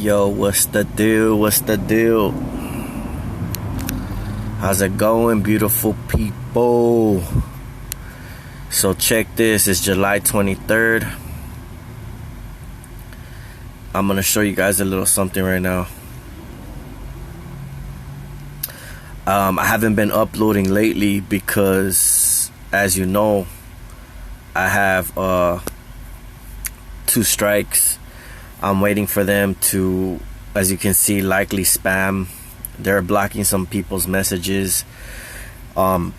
Yo, what's the deal? What's the deal? How's it going, beautiful people? So check this. It's July 23rd. I'm gonna show you guys a little something right now. I haven't been uploading lately because, as you know, I have 2 strikes. I'm waiting for them to, as you can see, likely spam. They're blocking some people's messages. It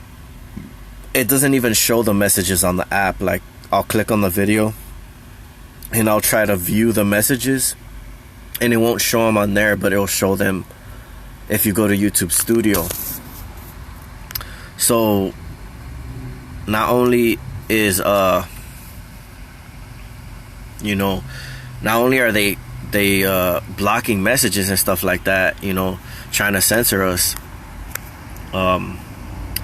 doesn't even show the messages on the app. Like, I'll click on the video and I'll try to view the messages and it won't show them on there, but it'll show them if you go to YouTube Studio. So not only is not only are they blocking messages and stuff like that, trying to censor us,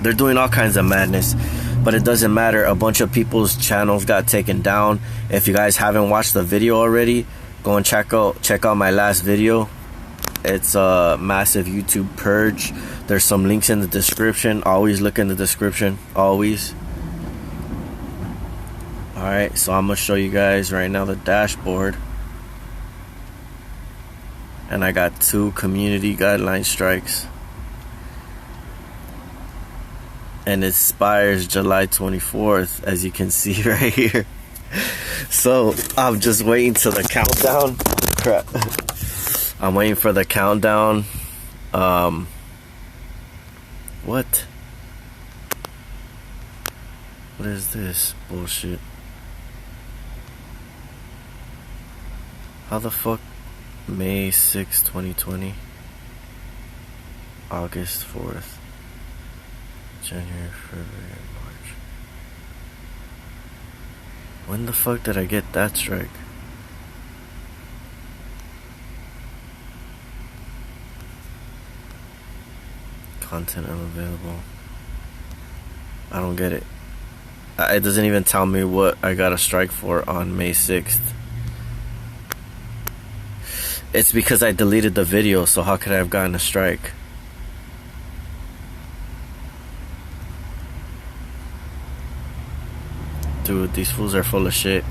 they're doing all kinds of madness. But it doesn't matter. A bunch of people's channels got taken down. If you guys haven't watched the video already, go and check out my last video. It's a massive YouTube purge. There's some links in the description. Always look in the description. Always. Alright, so I'm gonna show you guys right now the dashboard. And I got 2 community guideline strikes. And it expires July 24th, as you can see right here. So I'm just waiting to the countdown. Crap. I'm waiting for the countdown. What is this bullshit? How the fuck? May 6, 2020. August 4th. January, February, March. When the fuck did I get that strike? Content unavailable. I don't get it. It doesn't even tell me what I got a strike for on May 6th. It's because I deleted the video, so how could I have gotten a strike? Dude, these fools are full of shit.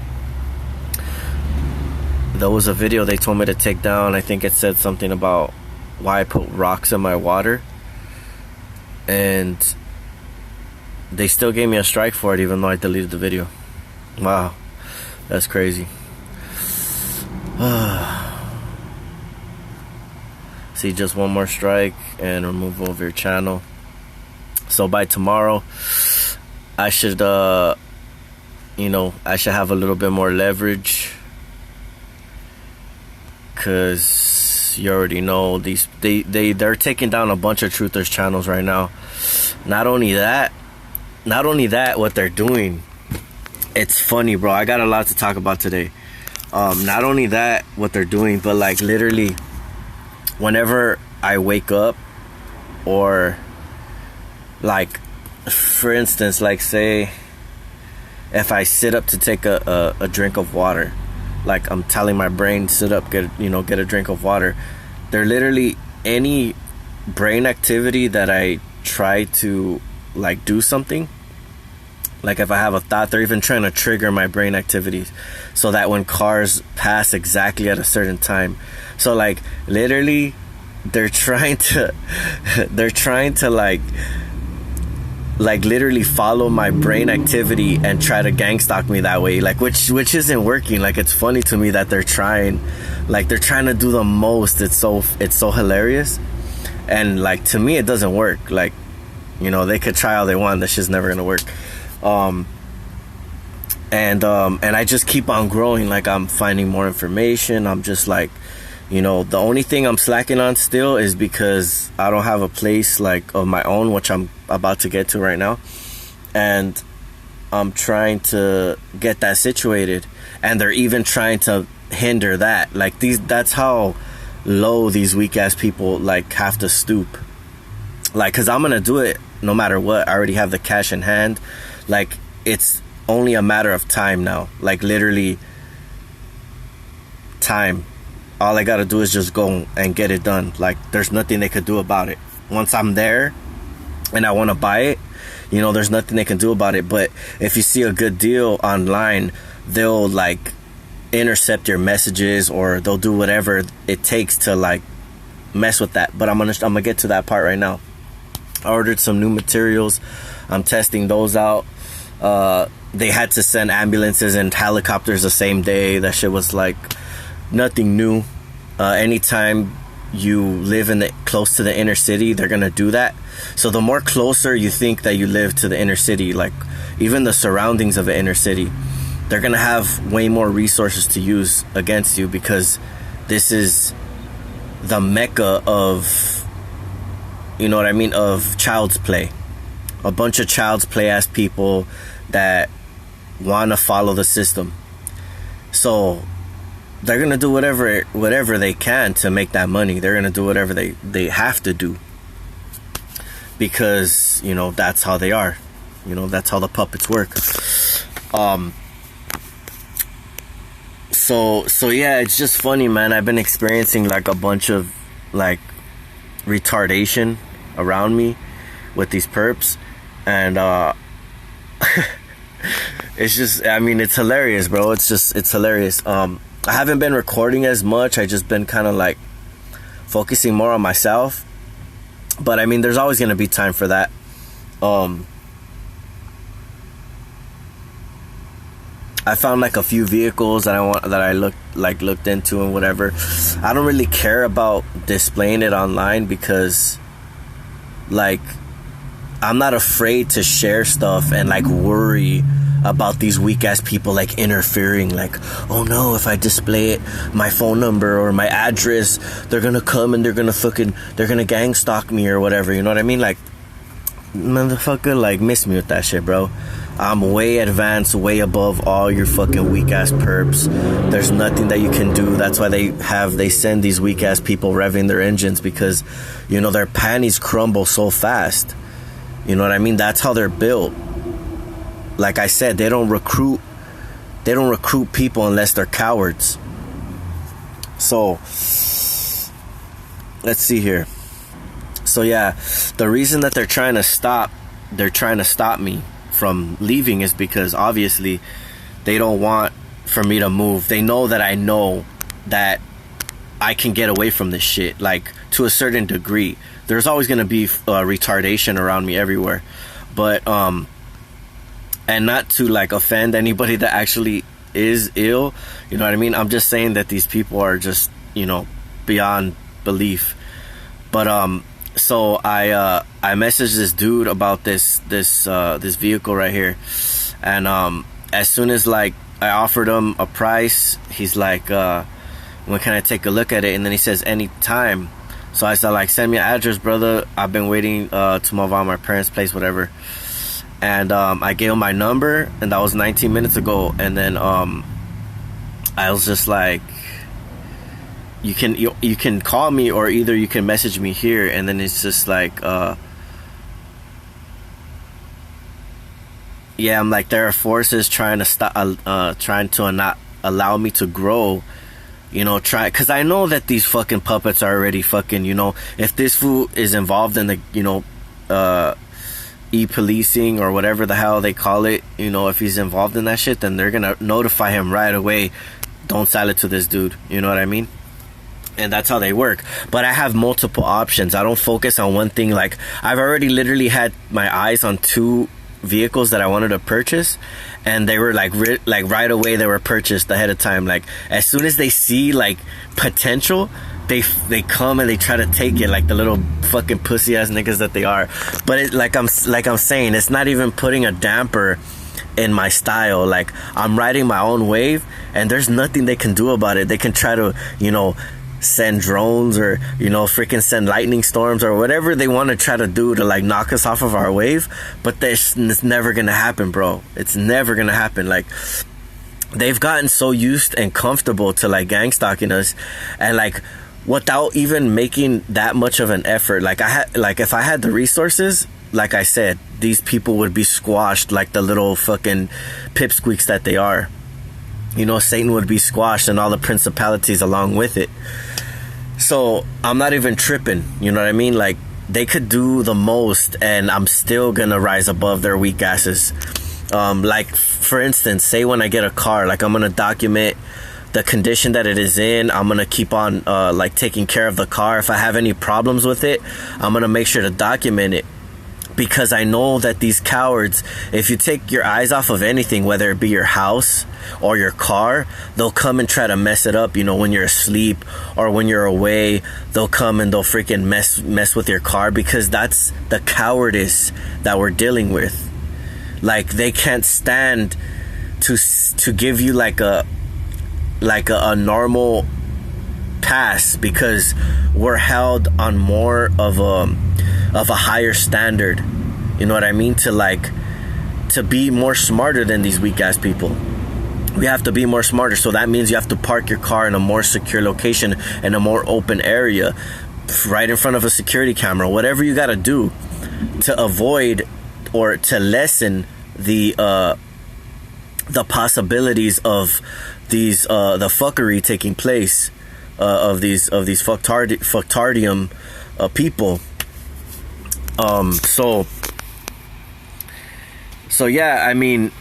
There was a video they told me to take down. I think it said something about why I put rocks in my water. And they still gave me a strike for it even though I deleted the video. Wow, that's crazy. See, just one more strike and removal of your channel. So by tomorrow, I should have a little bit more leverage, because you already know they're taking down a bunch of truthers channels right now. Not only that, what they're doing, it's funny, bro. I got a lot to talk about today. Not only that, what they're doing, but like literally whenever I wake up, or like for instance, like say if I sit up to take a drink of water, like I'm telling my brain, sit up, get a drink of water. They're literally, any brain activity that I try to like do something, like if I have a thought, they're even trying to trigger my brain activities so that when cars pass exactly at a certain time. So like literally they're trying to like literally follow my brain activity and try to gang stalk me that way, like which isn't working. Like, it's funny to me that they're trying to do the most. It's so hilarious. And like, to me, it doesn't work. Like, they could try all they want, this shit's never gonna work. And I just keep on growing. Like, I'm finding more information. I'm just like, the only thing I'm slacking on still is because I don't have a place like of my own, which I'm about to get to right now. And I'm trying to get that situated. And they're even trying to hinder that. Like, that's how low these weak ass people like have to stoop. Like, cause I'm gonna do it no matter what. I already have the cash in hand. Like, it's only a matter of time now. Like, literally time. all I gotta do is just go and get it done. Like, there's nothing they could do about it. Once I'm there and I want to buy it, you know, there's nothing they can do about it. But if you see a good deal online, they'll like intercept your messages, or they'll do whatever it takes to like mess with that. But I'm gonna get to that part right now. I ordered some new materials. I'm testing those out. They had to send ambulances and helicopters the same day. That shit was like nothing new. Anytime you live close to the inner city, they're gonna do that. So the more closer you think that you live to the inner city, like even the surroundings of the inner city, they're gonna have way more resources to use against you, because this is the mecca of, you know what I mean, of child's play. A bunch of child's play ass people that want to follow the system. So they're gonna do whatever they can to make that money. They're gonna do whatever they have to do, because, you know, that's how they are. You know, that's how the puppets work. So yeah, it's just funny, man. I've been experiencing like a bunch of like retardation around me with these perps, and it's just, I mean, it's hilarious, bro. It's hilarious. I haven't been recording as much. I just been kind of like focusing more on myself, but I mean, there's always gonna be time for that. I found like a few vehicles that I looked into and whatever. I don't really care about displaying it online, because like I'm not afraid to share stuff and like worry about these weak ass people like interfering. Like, oh no, if I display it, my phone number or my address, they're gonna come and they're gonna gang stalk me or whatever. You know what I mean? Like, motherfucker, like, miss me with that shit, bro. I'm way advanced, way above all your fucking weak ass perps. There's nothing that you can do. That's why they send these weak ass people revving their engines, because, you know, their panties crumble so fast. You know what I mean? That's how they're built. Like I said, they don't recruit people unless they're cowards. So let's see here. So yeah, the reason that they're trying to stop me from leaving is because obviously they don't want for me to move. They know that I know that I can get away from this shit, like, to a certain degree. There's always going to be retardation around me everywhere, but and not to like offend anybody that actually is ill, you know what I mean? I'm just saying that these people are just, you know, beyond belief. But so I messaged this dude about this vehicle right here, and as soon as like I offered him a price, he's like, when can I take a look at it? And then he says anytime. So I said, like, send me an address, brother. I've been waiting to move on my parents' place, whatever. And I gave him my number, and that was 19 minutes ago. And then I was just like, you can call me, or either you can message me here. And then it's just like, yeah, I'm like, there are forces trying to stop, trying to not allow me to grow. You know, because I know that these fucking puppets are already fucking, you know, if this fool is involved in the, you know, e-policing or whatever the hell they call it, you know, if he's involved in that shit, then they're gonna notify him right away. Don't sell it to this dude. You know what I mean? And that's how they work. But I have multiple options. I don't focus on one thing. Like, I've already literally had my eyes on 2 vehicles that I wanted to purchase, and they were like right away they were purchased ahead of time. Like, as soon as they see like potential, they come and they try to take it, like the little fucking pussy ass niggas that they are. But it, like I'm saying, it's not even putting a damper in my style. Like, I'm riding my own wave, and there's nothing they can do about it. They can try to, you know, send drones, or, you know, freaking send lightning storms, or whatever they want to try to do to like knock us off of our wave, but it's never gonna happen, bro. It's never gonna happen. Like, they've gotten so used and comfortable to like gang stalking us, and like without even making that much of an effort. Like, if I had the resources, like I said, these people would be squashed like the little fucking pipsqueaks that they are. Satan would be squashed and all the principalities along with it. So I'm not even tripping, you know what I mean? Like, they could do the most and I'm still gonna rise above their weak asses. Like, for instance, say when I get a car, like, I'm gonna document the condition that it is in. I'm gonna keep on like taking care of the car. If I have any problems with it, I'm gonna make sure to document it, because I know that these cowards, if you take your eyes off of anything, whether it be your house or your car, they'll come and try to mess it up. When you're asleep or when you're away, they'll come and they'll freaking mess with your car, because that's the cowardice that we're dealing with. Like, they can't stand to give you like a normal pass, because we're held on more of a higher standard. You know what I mean? To be more smarter than these weak ass people. We have to be more smarter. So that means you have to park your car in a more secure location, in a more open area, right in front of a security camera. Whatever you got to do to avoid or to lessen the possibilities of these the fuckery taking place of these fucktardium people. So yeah, I mean,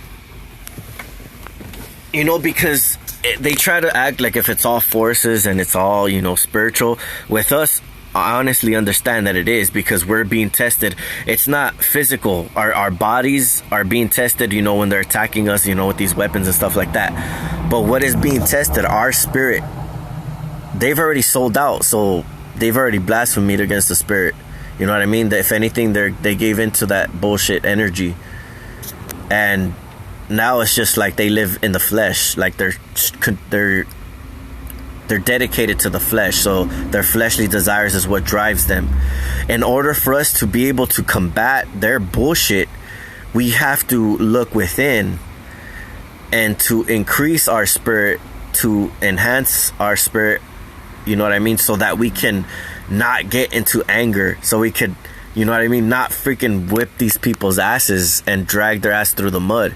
because they try to act like if it's all forces and it's all, spiritual. With us, I honestly understand that it is, because we're being tested. It's not physical. Our bodies are being tested, when they're attacking us, with these weapons and stuff like that. But what is being tested? Our spirit. They've already sold out, so they've already blasphemed against the spirit. You know what I mean? That if anything, they gave into that bullshit energy. And now it's just like they live in the flesh. Like, they're dedicated to the flesh, so their fleshly desires is what drives them. In order for us to be able to combat their bullshit, we have to look within and to increase our spirit, to enhance our spirit, you know what I mean, so that we can not get into anger, so we could, you know what I mean, not freaking whip these people's asses and drag their ass through the mud.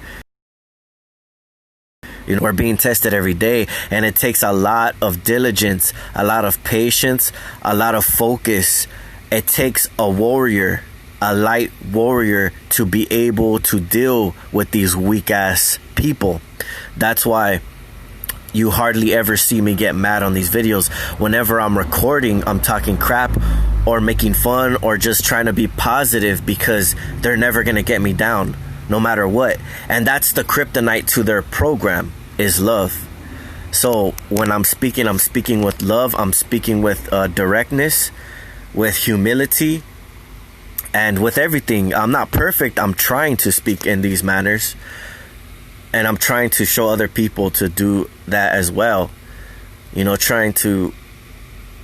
We're being tested every day, and it takes a lot of diligence, a lot of patience, a lot of focus. It takes a warrior, a light warrior, to be able to deal with these weak ass people. That's why you hardly ever see me get mad on these videos. Whenever I'm recording, I'm talking crap or making fun or just trying to be positive, because they're never gonna get me down, no matter what. And that's the kryptonite to their program, is love. So when I'm speaking with love. I'm speaking with directness, with humility, and with everything. I'm not perfect. I'm trying to speak in these manners, and I'm trying to show other people to do that as well. Trying to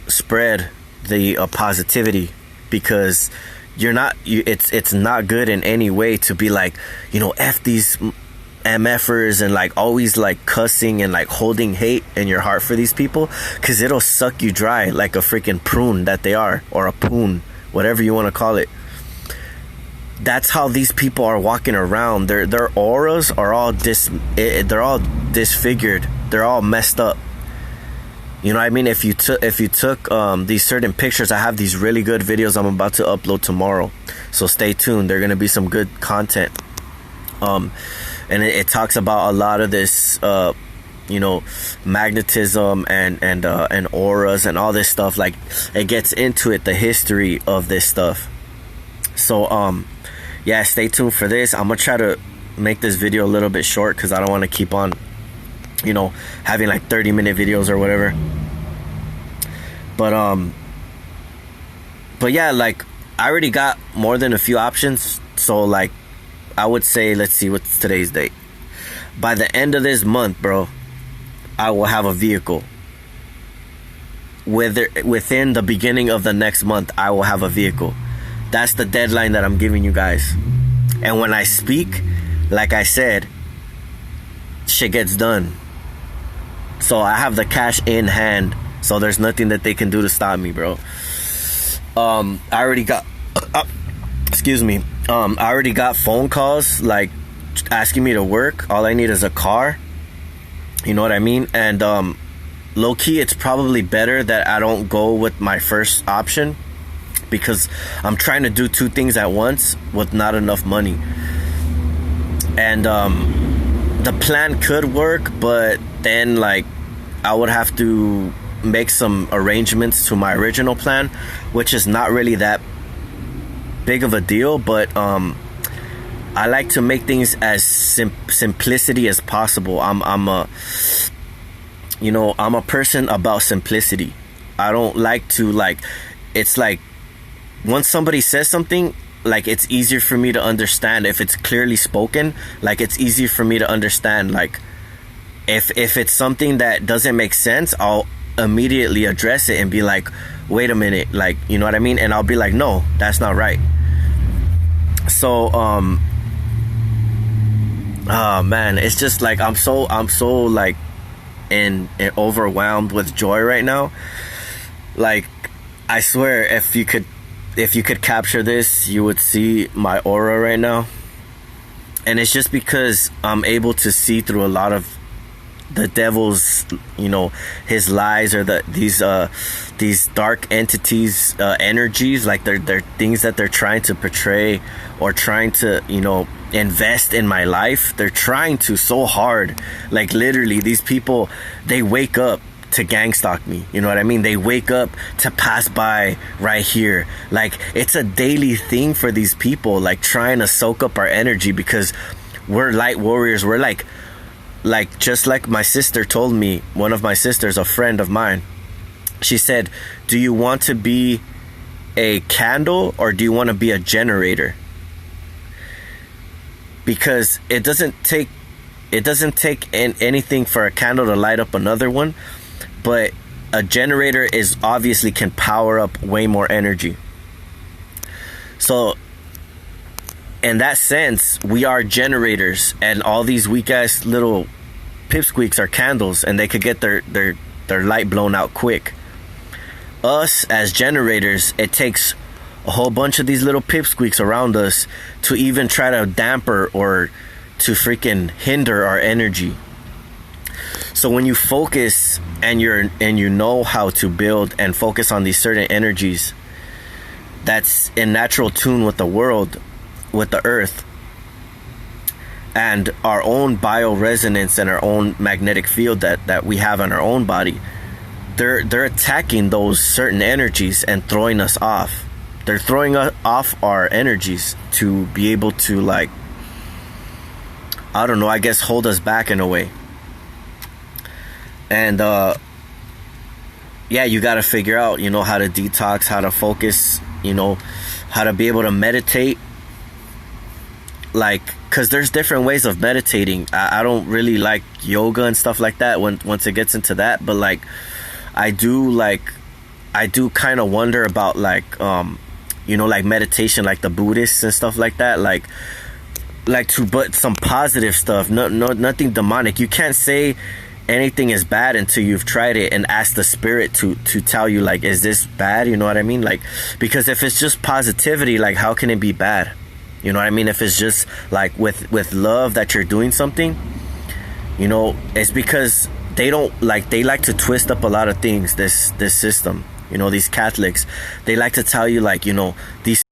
spread the positivity, because it's not good in any way to be like, F these MFers and like always like cussing and like holding hate in your heart for these people, because it'll suck you dry like a freaking prune that they are, or a poon, whatever you want to call it. That's how these people are walking around. Their auras are all they're all disfigured. They're all messed up. You know what I mean? If you took these certain pictures, I have these really good videos I'm about to upload tomorrow. So stay tuned. They're gonna be some good content. And it talks about a lot of this, magnetism and auras and all this stuff. Like, it gets into it, the history of this stuff. So yeah, stay tuned for this. I'm gonna try to make this video a little bit short, because I don't want to keep on having like 30-minute videos or whatever. But yeah, like, I already got more than a few options. So like, I would say, let's see, what's today's date? By the end of this month, bro, I will have a vehicle. Within the beginning of the next month, I will have a vehicle. That's the deadline that I'm giving you guys. And when I speak, like I said, shit gets done. So I have the cash in hand. So there's nothing that they can do to stop me, bro. I already got... excuse me. I already got phone calls, like, asking me to work. All I need is a car. You know what I mean? And low key, it's probably better that I don't go with my first option, because I'm trying to do two things at once with not enough money. And the plan could work, but then like I would have to make some arrangements to my original plan, which is not really that big of a deal. But I like to make things as simplicity as possible. I'm a person about simplicity. I don't like to it's like once somebody says something, like it's easier for me to understand if it's clearly spoken. Like it's easier for me to understand. Like if it's something that doesn't make sense, I'll immediately address it and be like, wait a minute, like, you know what I mean? And I'll be like, no, that's not right. So oh man, it's just like I'm so like in overwhelmed with joy right now. Like I swear, if you could capture this, you would see my aura right now. And it's just because I'm able to see through a lot of the devil's, his lies, or these dark entities, energies. Like they're things that they're trying to portray or trying to, invest in my life. They're trying to so hard. Like literally, these people, they wake up to gang stalk me. You know what I mean? They wake up to pass by right here. Like it's a daily thing for these people, like trying to soak up our energy, because we're light warriors. We're like just like my sister told me, one of my sisters, a friend of mine, she said, do you want to be a candle or do you want to be a generator? Because it doesn't take anything for a candle to light up another one, but a generator is obviously can power up way more energy. So in that sense, we are generators, and all these weak ass little pipsqueaks are candles, and they could get their light blown out quick. Us as generators, it takes a whole bunch of these little pipsqueaks around us to even try to damper or to freaking hinder our energy. So when you focus and you know how to build and focus on these certain energies that's in natural tune with the world, with the earth, and our own bioresonance and our own magnetic field that we have in our own body, they're attacking those certain energies and throwing us off. They're throwing off our energies to be able to, like, I don't know, I guess hold us back in a way. And yeah, you got to figure out, how to detox, how to focus, how to be able to meditate. Like, because there's different ways of meditating. I don't really like yoga and stuff like that once it gets into that, but like I do kind of wonder about like like meditation, like the Buddhists and stuff like that, like but some positive stuff, nothing demonic. You can't say anything is bad until you've tried it and ask the spirit to tell you, like, is this bad? You know what I mean? Like, because if it's just positivity, like, how can it be bad? You know what I mean? If it's just like with love that you're doing something, it's because they like to twist up a lot of things. This system, these Catholics, they like to tell you, like, these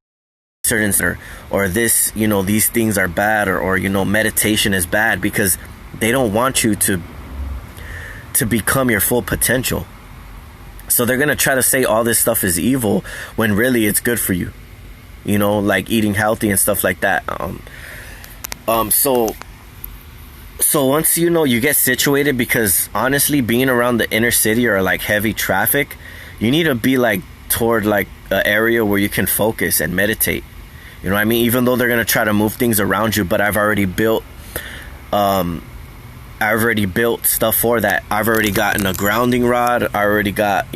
certain or this, these things are bad, or meditation is bad, because they don't want you to become your full potential. So they're gonna try to say all this stuff is evil when really it's good for you. Like eating healthy and stuff like that. So once you get situated, because honestly, being around the inner city or like heavy traffic, you need to be like toward like an area where you can focus and meditate. You know what I mean? Even though they're gonna try to move things around you, but I've already built stuff for that. I've already gotten a grounding rod. I already got,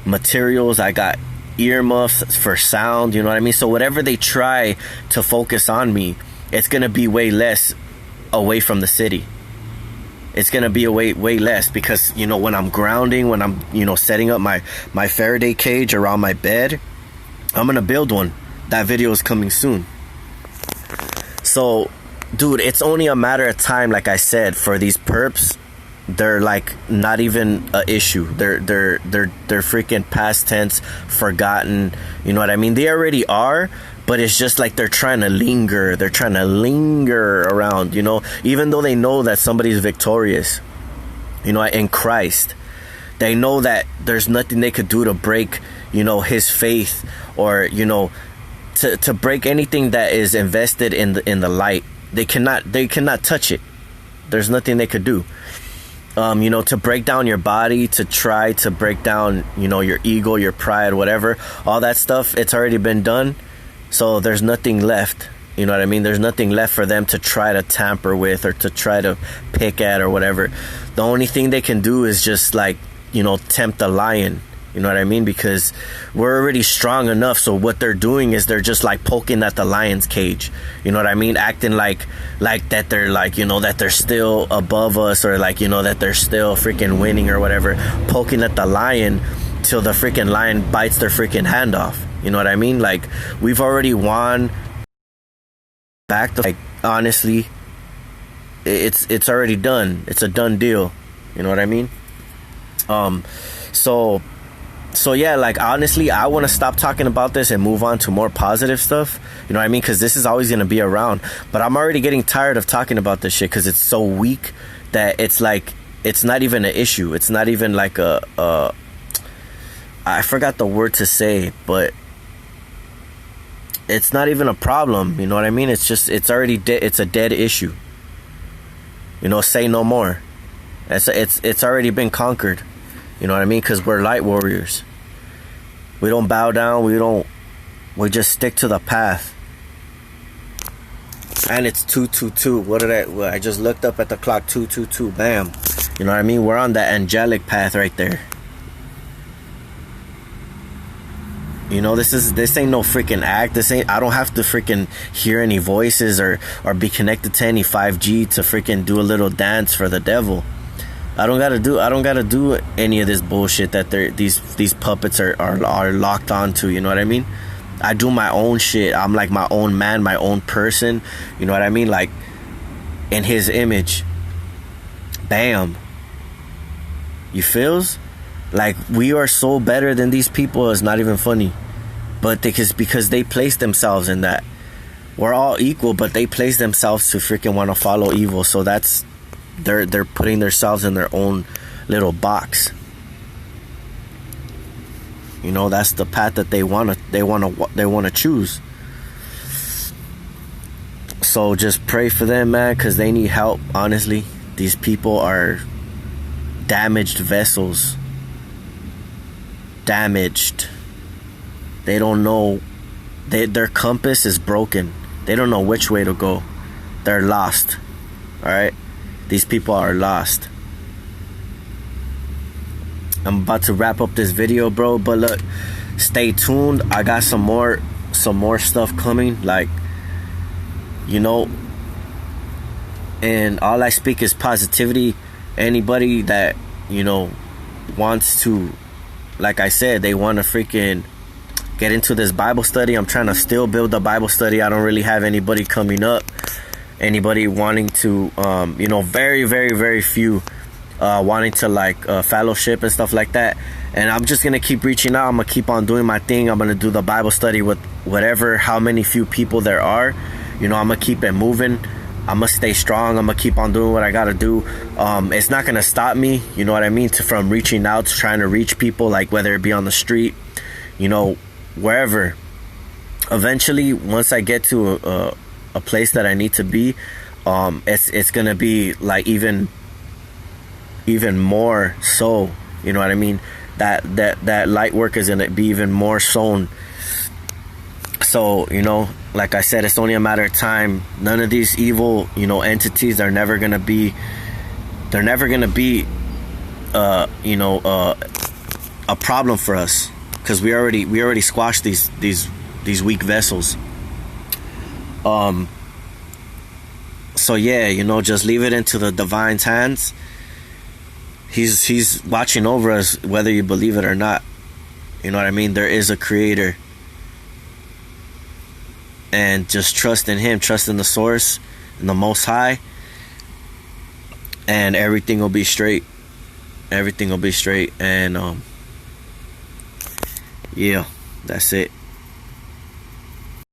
materials. I got earmuffs for sound, you know what I mean? So whatever they try to focus on me, it's gonna be way less away from the city. It's gonna be way less, because when I'm grounding, when I'm setting up my Faraday cage around my bed, I'm gonna build one. That video is coming soon. So dude, it's only a matter of time, like I said, for these perps they're like not even a issue. They're freaking past tense, forgotten. You know what I mean? They already are, but it's just like they're trying to linger. They're trying to linger around, you know, even though they know that somebody's victorious, you know, in Christ. They know that there's nothing they could do to break, you know, his faith, or, you know, to break anything that is invested in the light. They cannot touch it. There's nothing they could do. You know, to break down your body, to try to break down, you know, your ego, your pride, whatever, all that stuff, it's already been done. So there's nothing left. You know what I mean? There's nothing left for them to try to tamper with or to try to pick at or whatever. The only thing they can do is just like, you know, tempt the lion. You know what I mean? Because we're already strong enough. So what they're doing is they're just like poking at the lion's cage. You know what I mean? Acting like that they're like, you know, that they're still above us, or like, you know, that they're still freaking winning or whatever. Poking at the lion till the freaking lion bites their freaking hand off. You know what I mean? Like, we've already won back. Like, honestly, it's already done. It's a done deal. You know what I mean? So yeah, like, honestly, I want to stop talking about this and move on to more positive stuff. You know what I mean? Because this is always going to be around. But I'm already getting tired of talking about this shit because it's so weak that it's like, it's not even an issue. It's not even like I forgot the word to say, but it's not even a problem. You know what I mean? It's just, it's already dead. It's a dead issue. You know, say no more. It's already been conquered. You know what I mean? Because we're light warriors. We don't bow down. We just stick to the path. And it's 222. I just looked up at the clock. 222. Bam. You know what I mean? We're on that angelic path right there. You know, this ain't no freaking act. I don't have to freaking hear any voices or be connected to any 5G to freaking do a little dance for the devil. I don't gotta do any of this bullshit that these puppets are locked onto. You know what I mean? I do my own shit. I'm like my own man, my own person. You know what I mean? Like, in his image. Bam. You feels? Like, we are so better than these people. It's not even funny. But because they place themselves in that. We're all equal, but they place themselves to freaking want to follow evil. So that's, they're putting themselves in their own little box. You know, that's the path that they want to choose. So just pray for them, man, because they need help. Honestly, these people are damaged vessels. Damaged. They don't know. Their compass is broken. They don't know which way to go. They're lost. All right. These people are lost. I'm about to wrap up this video, bro. But look, stay tuned. I got some more stuff coming. Like, you know, and all I speak is positivity. Anybody that, you know, wants to, like I said, they want to freaking get into this Bible study. I'm trying to still build a Bible study. I don't really have anybody coming up. Anybody wanting to, you know, very, very, very few wanting to like fellowship and stuff like that. And I'm just going to keep reaching out. I'm going to keep on doing my thing. I'm going to do the Bible study with how many few people there are. You know, I'm going to keep it moving. I'm going to stay strong. I'm going to keep on doing what I got to do. It's not going to stop me, you know what I mean, from reaching out, to trying to reach people, like whether it be on the street, you know, wherever. Eventually, once I get to a place that I need to be, it's gonna be like even more so, you know what I mean, that light work is gonna be even more sown. So, you know, like I said, it's only a matter of time. None of these evil, you know, entities are never gonna be you know, a problem for us, because we already squashed these weak vessels. So yeah, you know, just leave it into the divine's hands. He's watching over us, whether you believe it or not. You know what I mean? There is a creator. And just trust in him, trust in the source, in the Most High. and everything will be straight. And yeah, that's it.